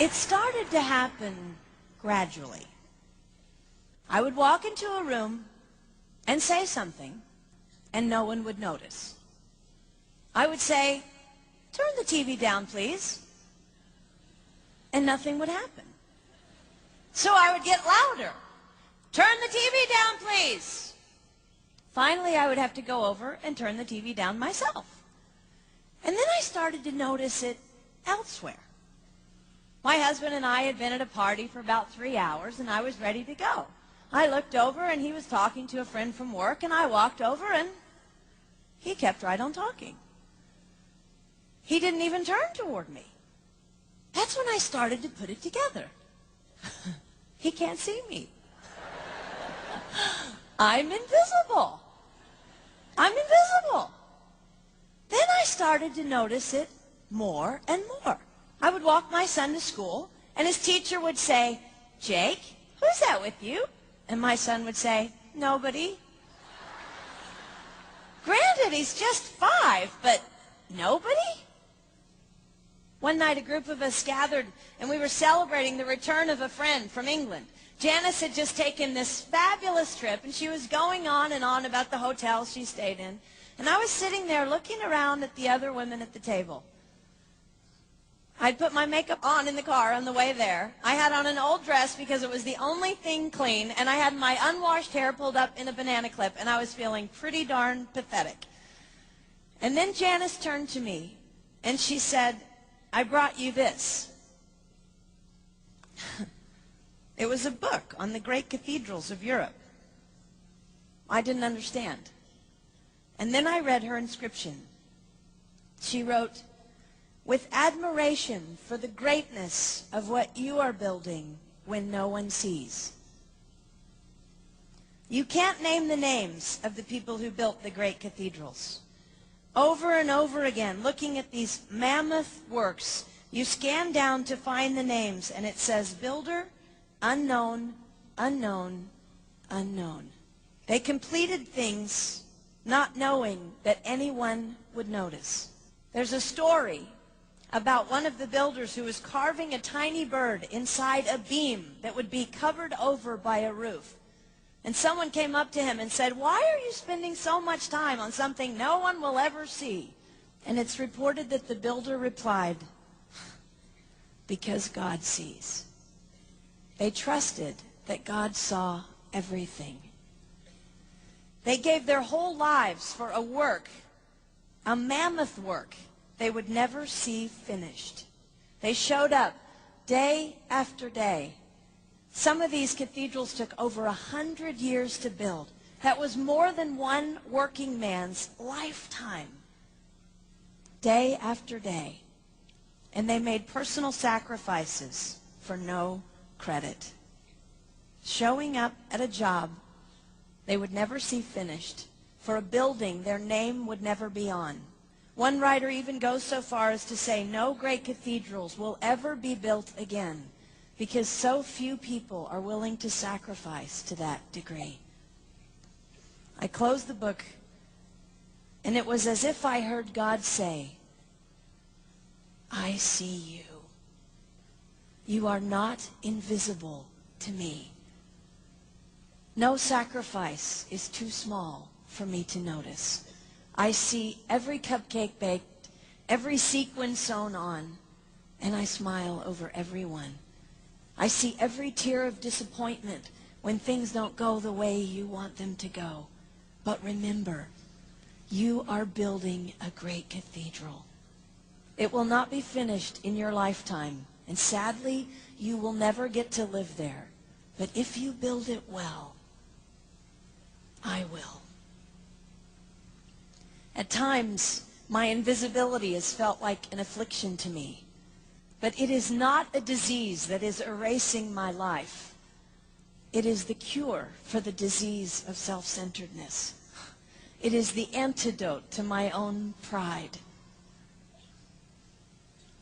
It started to happen gradually. I would walk into a room and say something, and no one would notice. I would say, "Turn the TV down, please," and nothing would happen. So I would get louder. "Turn the TV down, please." Finally, I would have to go over and turn the TV down myself. And then I started to notice it elsewhere. My husband and I had been at a party for about 3 hours, and I was ready to go. I looked over, and he was talking to a friend from work, and I walked over, and he kept right on talking. He didn't even turn toward me. That's when I started to put it together. He can't see me. I'm invisible. I'm invisible. Then I started to notice it more and more. I would walk my son to school, and his teacher would say, "Jake, who's that with you?" And my son would say, "Nobody." Granted, he's just 5, but nobody? One night, a group of us gathered, and we were celebrating the return of a friend from England. Janice had just taken this fabulous trip, and she was going on and on about the hotel she stayed in. And I was sitting there looking around at the other women at the table. I'd put my makeup on in the car on the way there. I had on an old dress because it was the only thing clean, and I had my unwashed hair pulled up in a banana clip, and I was feeling pretty darn pathetic. And then Janice turned to me, and she said, "I brought you this." It was a book on the great cathedrals of Europe. I didn't understand. And then I read her inscription. She wrote, "With admiration for the greatness of what you are building when no one sees." You can't name the names of the people who built the great cathedrals. Over and over again, looking at these mammoth works, you scan down to find the names, and it says, "Builder, unknown, unknown, unknown." They completed things not knowing that anyone would notice. There's a story about one of the builders who was carving a tiny bird inside a beam that would be covered over by a roof. And someone came up to him and said, "Why are you spending so much time on something no one will ever see?" And it's reported that the builder replied, "Because God sees." They trusted that God saw everything. They gave their whole lives for a work, a mammoth work, they would never see finished. They showed up day after day. Some of these cathedrals took over 100 years to build. That was more than one working man's lifetime. Day after day. And they made personal sacrifices for no credit. Showing up at a job they would never see finished, for a building their name would never be on. One writer even goes so far as to say no great cathedrals will ever be built again because so few people are willing to sacrifice to that degree. I closed the book, and it was as if I heard God say, "I see you. You are not invisible to me. No sacrifice is too small for me to notice. I see every cupcake baked, every sequin sewn on, and I smile over every one. I see every tear of disappointment when things don't go the way you want them to go. But remember, you are building a great cathedral. It will not be finished in your lifetime, and sadly, you will never get to live there. But if you build it well, I will." At times, my invisibility has felt like an affliction to me. But it is not a disease that is erasing my life. It is the cure for the disease of self-centeredness. It is the antidote to my own pride.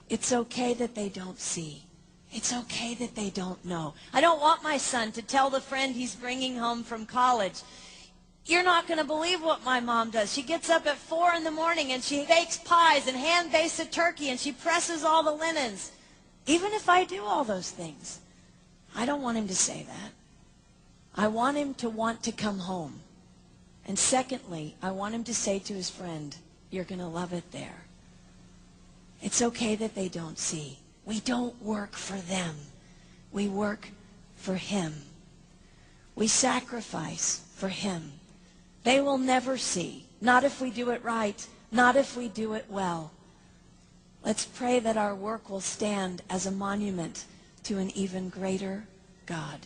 It's okay that they don't see. It's okay that they don't know. I don't want my son to tell the friend he's bringing home from college, "You're not going to believe what my mom does. She gets up at 4 in the morning and she bakes pies and hand bastes a turkey and she presses all the linens." Even if I do all those things, I don't want him to say that. I want him to want to come home. And secondly, I want him to say to his friend, you're going to love it there. It's okay that they don't see. We don't work for them. We work for him. We sacrifice for him. They will never see. Not if we do it right. Not if we do it well. Let's pray that our work will stand as a monument to an even greater God.